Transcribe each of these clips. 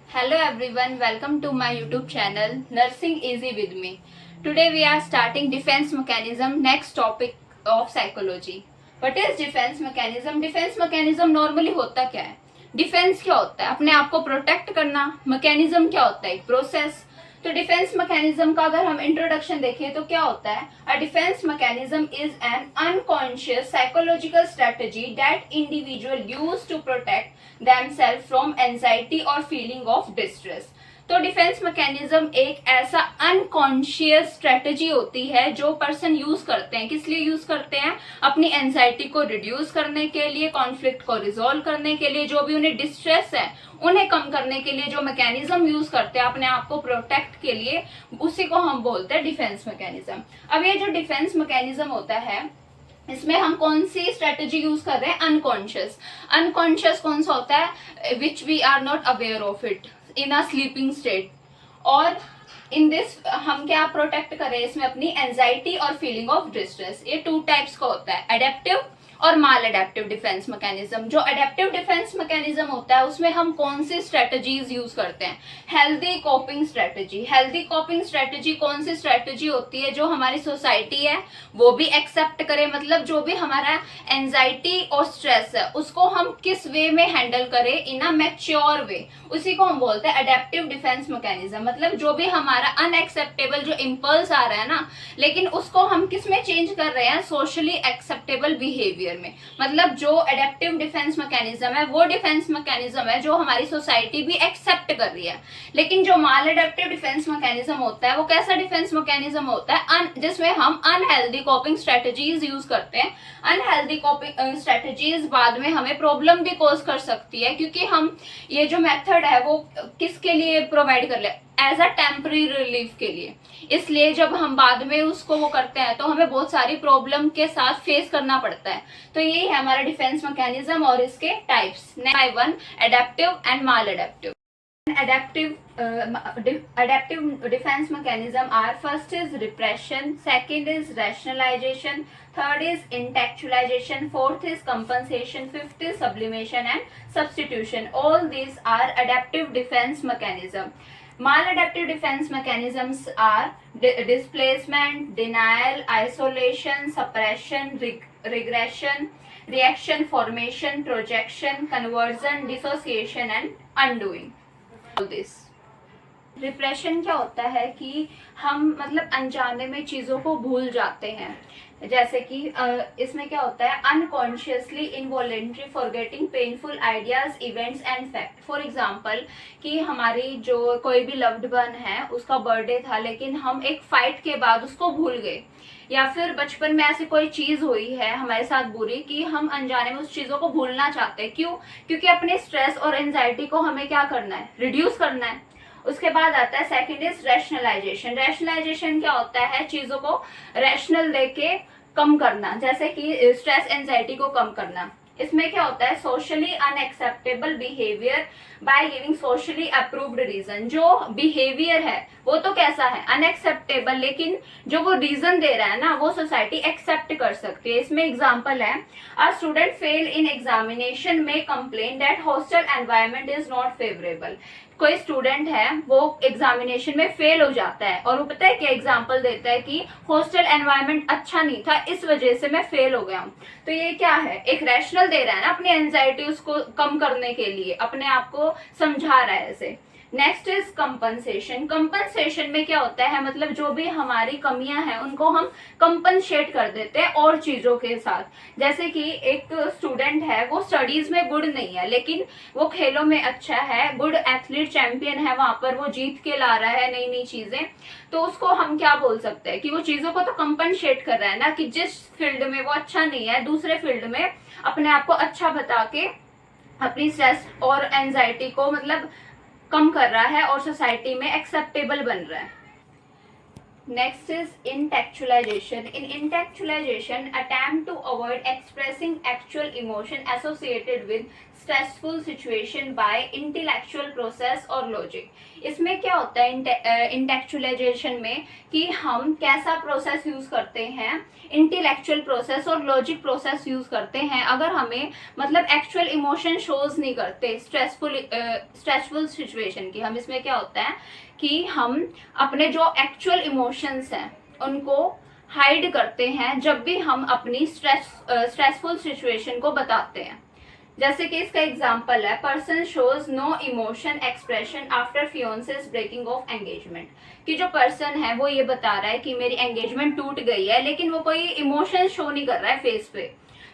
Hello everyone, welcome to my YouTube channel Nursing Easy with me. Today we are starting defense mechanism, next topic of psychology. What is defense mechanism? Defense mechanism normally होता क्या है? Defence क्या होता है? अपने आप को protect करना. मैकेनिज्म क्या होता है? एक प्रोसेस. तो डिफेंस मैकेनिज्म का अगर हम इंट्रोडक्शन देखें तो क्या होता है? A defence mechanism is an unconscious psychological strategy that individual use to protect themselves from anxiety और feeling of distress. तो डिफेंस मैकेनिज्म एक ऐसा अनकॉन्शियस स्ट्रेटजी होती है जो पर्सन यूज करते हैं. किस लिए यूज करते हैं? अपनी एंजाइटी को रिड्यूस करने के लिए, कॉन्फ्लिक्ट को रिजोल्व करने के लिए, जो भी उन्हें डिस्ट्रेस है उन्हें कम करने के लिए जो मैकेनिज्म यूज करते हैं अपने आप को प्रोटेक्ट के लिए, उसी को हम बोलते हैं डिफेंस मैकेनिज्म. अब ये जो डिफेंस मैकेनिज्म होता है इसमें हम कौन सी स्ट्रेटेजी यूज कर रहे हैं? अनकॉन्शियस. अनकॉन्शियस कौन सा होता है? Which we are not aware of it in a sleeping state. और इन दिस हम क्या प्रोटेक्ट करें इसमें? अपनी एंजाइटी और फीलिंग ऑफ डिस्ट्रेस. ये टू टाइप्स का होता है, अडेप्टिव और माल अडेप्टिव डिफेंस मैकेनिज्म. जो अडेप्टिव डिफेंस मैकेनिज्म होता है उसमें हम कौन सी स्ट्रेटजीज यूज करते हैं? Healthy coping strategy. Healthy coping strategy कौन सी स्ट्रेटजी होती है? जो हमारी सोसाइटी है वो भी एक्सेप्ट करे, मतलब जो भी हमारा एंजाइटी और स्ट्रेस है उसको हम किस वे में हैंडल करें इन अ मैच्योर वे, उसी को हम बोलते हैं अडेप्टिव डिफेंस मैकेनिज्म. मतलब जो भी हमारा अनएक्सेप्टेबल जो इम्पल्स आ रहा है ना, लेकिन उसको हम किस में चेंज कर रहे हैं? सोशली एक्सेप्टेबल बिहेवियर में. मतलब जो अडेप्टिव डिफेंस मैकेनिज्म है वो डिफेंस मैकेनिज्म है जो हमारी सोसाइटी भी एक्सेप्ट कर रही है. लेकिन जो माल अडेप्टिव डिफेंस मैकेनिज्म होता है वो कैसा डिफेंस मैकेनिज्म होता है? जिसमें हम अनहेल्दी कोपिंग स्ट्रेटजीज यूज करते हैं. अनहेल्दी कोपिंग स्ट्रेटजीज बाद में हमें प्रॉब्लम भी कॉज कर सकती है, क्योंकि हम ये जो मेथड है वो किसके लिए प्रोवाइड कर ले? एज अ टेम्पररी रिलीफ के लिए. इसलिए जब हम बाद में उसको वो करते हैं तो हमें बहुत सारी प्रॉब्लम के साथ फेस करना पड़ता है. तो यही है हमारा डिफेंस मैकेनिज्म और इसके types. By one, adaptive and mall adaptive. Adaptive defense mechanism are: first is repression, second is rationalization, third is intellectualization, fourth is compensation, fifth is sublimation and substitution. All these are adaptive defense mechanism. Maladaptive defense mechanisms are displacement, denial, isolation, suppression, regression, reaction formation, projection, conversion, dissociation and undoing. This. Repression क्या होता है कि हम मतलब अनजाने में चीजों को भूल जाते हैं. जैसे कि इसमें क्या होता है? Unconsciously involuntary forgetting painful ideas, events and fact. For example कि हमारी जो कोई भी लव्ड वन है उसका बर्थडे था लेकिन हम एक फाइट के बाद उसको भूल गए, या फिर बचपन में ऐसी कोई चीज हुई है हमारे साथ बुरी कि हम अनजाने में उस चीजों को भूलना चाहते हैं. क्यों? क्योंकि अपने स्ट्रेस और एंजाइटी को हमें क्या करना है? रिड्यूस करना है. उसके बाद आता है सेकंड इज रैशनलाइजेशन. रैशनलाइजेशन क्या होता है? चीजों को रैशनल देके कम करना, जैसे कि स्ट्रेस एंजाइटी को कम करना. इसमें क्या होता है? Socially unacceptable behaviour by giving socially approved reason. जो बिहेवियर है वो तो कैसा है? अनएक्सेप्टेबल, लेकिन जो वो रीजन दे रहा है ना वो सोसाइटी एक्सेप्ट कर सकती है. इसमें एग्जांपल है: a student fail in examination में complain that hostel environment is not favourable. कोई स्टूडेंट है वो एग्जामिनेशन में फेल हो जाता है और वो पता है क्या एग्जाम्पल देता है कि हॉस्टल एनवायरनमेंट अच्छा नहीं था, इस वजह से मैं फेल हो गया हूँ. तो ये क्या है? एक रैशनल दे रहा है ना अपनी एंजाइटी उसको कम करने के लिए, अपने आप को समझा रहा है ऐसे. Next is compensation. कंपनसेशन में क्या होता है? मतलब जो भी हमारी कमियां हैं उनको हम कंपनसेट कर देते हैं और चीजों के साथ. जैसे कि एक स्टूडेंट है वो स्टडीज में गुड नहीं है लेकिन वो खेलों में अच्छा है, गुड एथलीट चैंपियन है, वहां पर वो जीत के ला रहा है नई नई चीजें. तो उसको हम क्या बोल सकते हैं कि वो चीजों को तो कंपनसेट कर रहा है ना, कि जिस फील्ड में वो अच्छा नहीं है दूसरे फील्ड में अपने आप को अच्छा बता के अपनी स्ट्रेस और एंजाइटी को मतलब कम कर रहा है और सोसाइटी में एक्सेप्टेबल बन रहा है. Next is intellectualization. In intellectualization, attempt to avoid expressing actual emotion associated with stressful situation by intellectual process और logic. इसमें क्या होता है इंटेलेक्चुअलाइजेशन में कि हम कैसा प्रोसेस यूज करते हैं, इंटेलेक्चुअल प्रोसेस और लॉजिक प्रोसेस यूज करते हैं अगर हमें मतलब एक्चुअल इमोशन शोज नहीं करते स्ट्रेसफुल सिचुएशन की। हम इसमें क्या होता है कि हम अपने जो एक्चुअल इमोशंस हैं उनको हाइड करते हैं जब भी हम अपनी स्ट्रेसफुल सिचुएशन को बताते हैं। जैसे कि इसका एग्जांपल है, person shows no emotion expression after fiance's breaking off engagement, कि जो पर्सन है वो ये बता रहा है कि मेरी एंगेजमेंट टूट गई है, लेकिन वो कोई इमोशन शो नहीं कर रहा है फेस पे।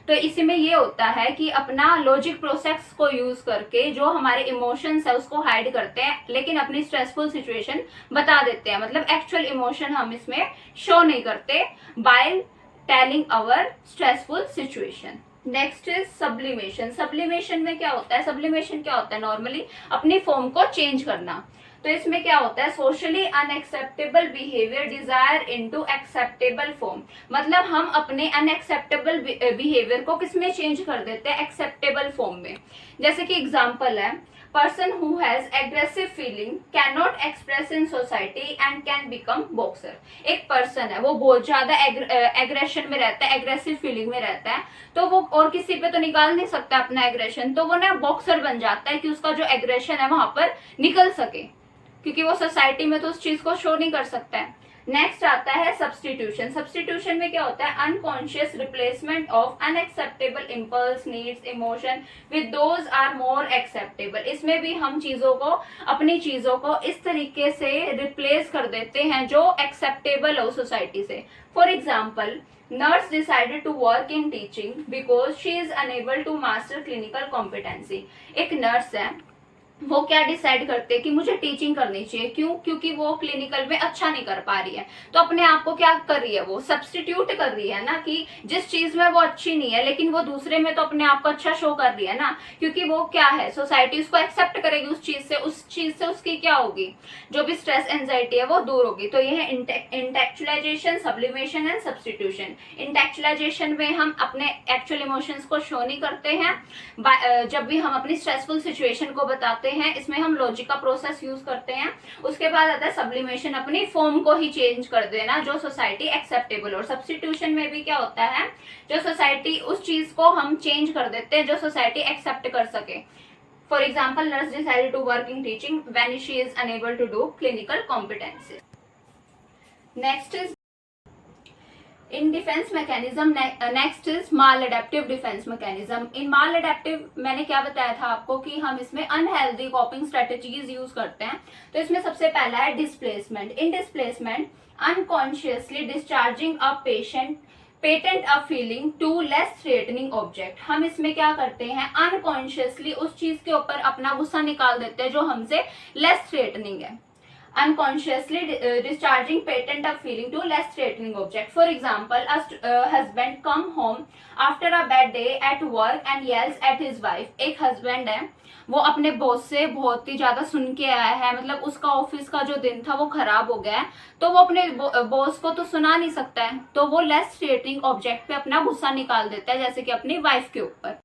तो इसी में ये होता है कि अपना लॉजिक प्रोसेस को यूज करके जो हमारे इमोशंस है उसको हाइड करते हैं, लेकिन अपनी स्ट्रेसफुल सिचुएशन बता देते हैं, मतलब एक्चुअल इमोशन हम इसमें शो नहीं करते by telling our stressful situation. Next is sublimation. Sublimation में क्या होता है, सब्लिमेशन क्या होता है, नॉर्मली अपनी फॉर्म को चेंज करना। तो इसमें क्या होता है, socially unacceptable behaviour desire into acceptable form, मतलब हम अपने अनएक्सेप्टेबल बिहेवियर को किसमें चेंज कर देते हैं, एक्सेप्टेबल फॉर्म में। जैसे कि एग्जांपल है, person who has aggressive feeling can not express in society and can become boxer. एक पर्सन है वो बहुत ज्यादा एग्रेशन में रहता है, एग्रेसिव फीलिंग में रहता है, तो वो और किसी पे तो निकाल नहीं सकता अपना एग्रेशन, तो वो ना बॉक्सर बन जाता है कि उसका जो एग्रेशन है वहां पर निकल सके, क्योंकि वो सोसाइटी में तो उस चीज को शो नहीं कर सकता है। नेक्स्ट आता है सब्स्टिट्यूशन। सब्स्टिट्यूशन में क्या होता है, unconscious replacement of unacceptable impulse needs emotion with those are more acceptable. इसमें भी हम चीजों को, अपनी चीजों को इस तरीके से रिप्लेस कर देते हैं जो एक्सेप्टेबल हो सोसाइटी से। For example, nurse decided to work in teaching because she is unable to master clinical competency. एक नर्स है, वो क्या डिसाइड करते हैं कि मुझे टीचिंग करनी चाहिए, क्यों, क्योंकि वो क्लिनिकल में अच्छा नहीं कर पा रही है, तो अपने आप को क्या कर रही है, वो सब्स्टिट्यूट कर रही है ना, कि जिस चीज में वो अच्छी नहीं है लेकिन वो दूसरे में तो अपने आप को अच्छा शो कर रही है ना, क्योंकि वो क्या है, सोसाइटी उसको एक्सेप्ट करेगी उस चीज से उसकी क्या होगी, जो भी स्ट्रेस एंजाइटी है वो दूर होगी। तो ये है intellectualisation, sublimation and substitution. Intellectualisation में हम अपने एक्चुअल इमोशंस को शो नहीं करते हैं जब भी हम अपनी स्ट्रेसफुल सिचुएशन को बताते हैं, इसमें हम लॉजिक का प्रोसेस यूज करते हैं। उसके बाद आता है सब्लिमेशन, अपनी फॉर्म को ही चेंज कर देना जो सोसाइटी एक्सेप्टेबल। और सब्स्टिट्यूशन में भी क्या होता है, जो सोसाइटी, उस चीज को हम चेंज कर देते हैं जो सोसाइटी एक्सेप्ट कर सके। For example, nurse decided to work in teaching when she is unable to do clinical competency. Next is in defense mechanism, next is maladaptive defense mechanism. in maladaptive मैंने क्या बताया था आपको कि हम इसमें unhealthy coping strategies यूज करते हैं। तो इसमें सबसे पहला है displacement. in displacement, unconsciously discharging a patent a feeling to less threatening object. हम इसमें क्या करते हैं, unconsciously उस चीज के ऊपर अपना गुस्सा निकाल देते हैं जो हमसे less threatening है। unconsciously discharging patent of feeling to less threatening object. For example, a husband come home after a bad day at work and yells at his wife. एक husband है, वो अपने बॉस से बहुत ही ज्यादा सुन के आया है, मतलब उसका ऑफिस का जो दिन था वो खराब हो गया है, तो वो अपने बॉस को तो सुना नहीं सकता है, तो वो लेस थ्रेटनिंग ऑब्जेक्ट पे अपना गुस्सा निकाल देता है, जैसे कि अपनी वाइफ के ऊपर।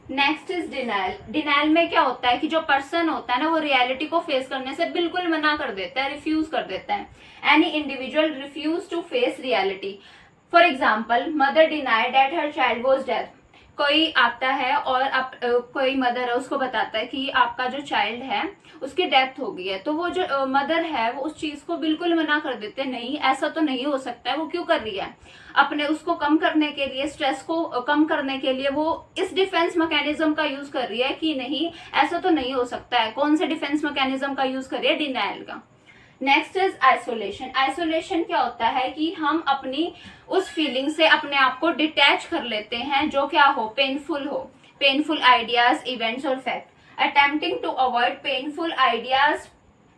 Next is denial. डिनाइल में क्या होता है कि जो पर्सन होता है ना, वो रियलिटी को फेस करने से बिल्कुल मना कर देता है, रिफ्यूज कर देता है। Any individual refuse to face reality. For example, mother denied that her child was death. कोई आता है और कोई मदर है उसको बताता है कि आपका जो चाइल्ड है उसकी डेथ हो गई है, तो वो जो मदर है वो उस चीज को बिल्कुल मना कर देते हैं, नहीं ऐसा तो नहीं हो सकता है। वो क्यों कर रही है, अपने उसको कम करने के लिए, स्ट्रेस को कम करने के लिए वो इस डिफेंस मैकेनिज्म का यूज कर रही है कि नहीं ऐसा तो नहीं हो सकता है। कौन से डिफेंस मैकेनिज्म का यूज कर रही है, डिनाइल का। Next is isolation. आइसोलेशन क्या होता है कि हम अपनी उस फीलिंग से अपने आप को डिटैच कर लेते हैं जो क्या हो, पेनफुल आइडियाज, इवेंट्स और fact. Attempting to avoid painful ideas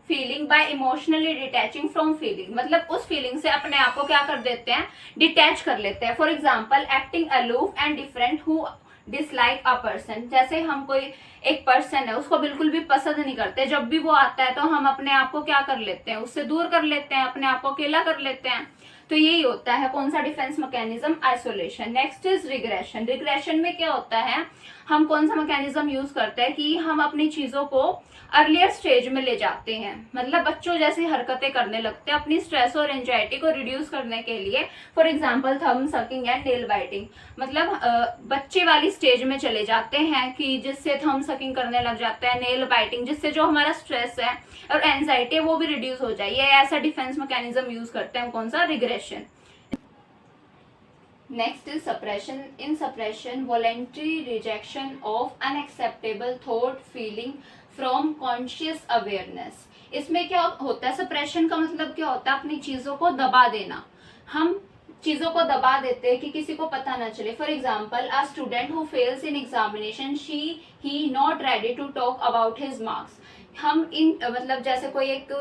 feeling by emotionally detaching from feeling, मतलब उस फीलिंग से अपने आप को क्या कर देते हैं, डिटैच कर लेते हैं। For example, acting aloof and different who dislike a person, जैसे हम कोई एक पर्सन है उसको बिल्कुल भी पसंद नहीं करते, जब भी वो आता है तो हम अपने आप को क्या कर लेते हैं, उससे दूर कर लेते हैं, अपने आप को अकेला कर लेते हैं। तो यही होता है कौन सा defence mechanism, isolation. Next is regression. Regression में क्या होता है, हम कौन सा मैकेनिज्म यूज करते हैं कि हम अपनी चीजों को अर्लियर स्टेज में ले जाते हैं, मतलब बच्चों जैसी हरकतें करने लगते हैं अपनी स्ट्रेस और एंजाइटी को रिड्यूस करने के लिए। For example thumb sucking and nail biting, मतलब बच्चे वाली स्टेज में चले जाते हैं कि जिससे थंब सकिंग करने लग जाते हैं, नेल बाइटिंग, जिससे जो हमारा स्ट्रेस है और एंजाइटी है वो भी रिड्यूस हो जाए। ये ऐसा डिफेंस मैकेनिज्म यूज करते हैं, कौन सा, regression. Next is suppression. In suppression, voluntary rejection of unacceptable thought, feeling from conscious awareness. इसमें क्या होता है, सप्रेशन का मतलब क्या होता है, अपनी चीजों को दबा देना। हम चीजों को दबा देते हैं कि किसी को पता ना चले। For example, a student who fails in examination, she he not ready to talk about his marks. हम इन मतलब जैसे कोई एक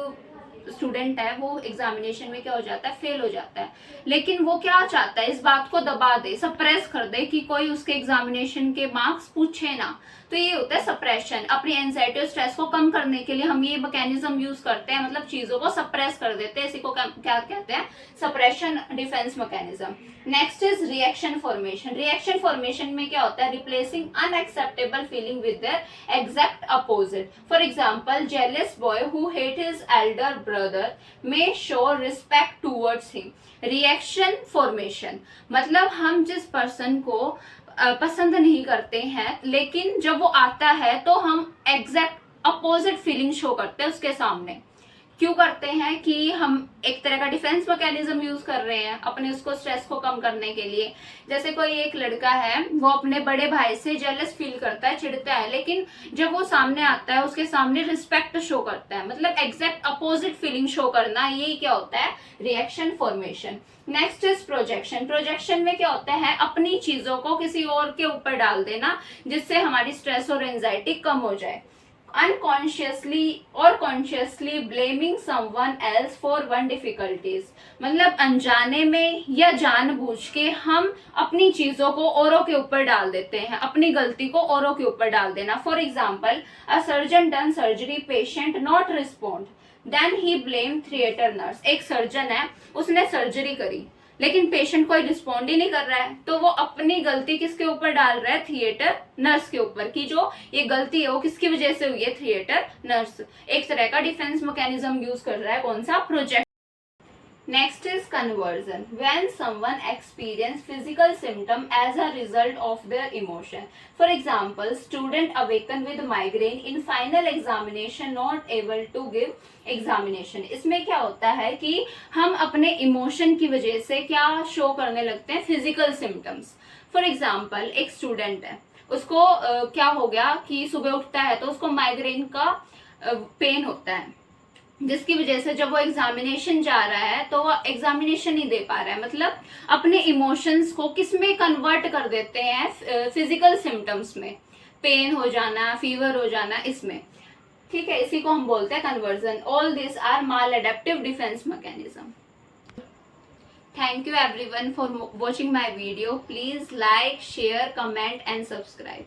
स्टूडेंट है वो एग्जामिनेशन में क्या हो जाता है, फेल हो जाता है, लेकिन वो क्या चाहता है, इस बात को दबा दे, सप्रेस कर दे कि कोई उसके एग्जामिनेशन के मार्क्स पूछे ना। तो ये होता है सप्रेशन। अपनी एंजाइटी और स्ट्रेस को कम करने के लिए हम ये मैकेनिज्म यूज करते हैं, मतलब चीजों को सप्रेस कर देते हैं। इसी को क्या कहते हैं, suppression defence mechanism. Next is reaction formation. Reaction formation में क्या होता है, replacing unacceptable feeling with their exact opposite. For example, jealous boy who hate his Elder brother may show respect towards him. Reaction formation मतलब हम जिस person को पसंद नहीं करते हैं, लेकिन जब वो आता है तो हम एग्जैक्ट अपोजिट फीलिंग शो करते हैं उसके सामने। क्यों करते हैं कि हम एक तरह का डिफेंस मैकेनिज्म यूज कर रहे हैं अपने उसको स्ट्रेस को कम करने के लिए। जैसे कोई एक लड़का है, वो अपने बड़े भाई से जेलस फील करता है, चिढ़ता है, लेकिन जब वो सामने आता है उसके सामने रिस्पेक्ट शो करता है, मतलब एग्जैक्ट अपोजिट फीलिंग शो करना, यही क्या होता है, reaction formation. Next is projection. Projection में क्या होता है, अपनी चीजों को किसी और के ऊपर डाल देना जिससे हमारी स्ट्रेस और एंजाइटी कम हो जाए। अनकॉन्शियसली और consciously blaming someone else for one difficulties, मतलब अनजाने में या जानबूझ के हम अपनी चीजों को औरों के ऊपर डाल देते हैं, अपनी गलती को औरों के ऊपर डाल देना। For example, a surgeon done surgery, patient not respond, then he blame theatre nurse. एक सर्जन है, उसने सर्जरी करी लेकिन पेशेंट कोई रिस्पॉन्ड ही नहीं कर रहा है, तो वो अपनी गलती किसके ऊपर डाल रहा है, थिएटर नर्स के ऊपर, कि जो ये गलती है वो किसकी वजह से हुई है, थिएटर नर्स। एक तरह का डिफेंस मैकेनिज्म यूज कर रहा है, कौन सा, project. Next is conversion. When someone experience physical symptom as a result of their emotion. For example, student awaken with migraine in final examination, not able to give examination. इसमें क्या होता है कि हम अपने इमोशन की वजह से क्या शो करने लगते हैं, फिजिकल सिम्टम्स। फॉर एग्जाम्पल, एक स्टूडेंट है, उसको क्या हो गया कि सुबह उठता है तो उसको माइग्रेन का पेन होता है, जिसकी वजह से जब वो एग्जामिनेशन जा रहा है तो वो एग्जामिनेशन नहीं दे पा रहा है, मतलब अपने इमोशंस को किस में कन्वर्ट कर देते हैं, फिजिकल सिम्टम्स में, पेन हो जाना, फीवर हो जाना, इसमें। ठीक है, इसी को हम बोलते हैं conversion. All this are maladaptive defence mechanism. Thank you everyone for watching my video. Please like, share, comment and subscribe.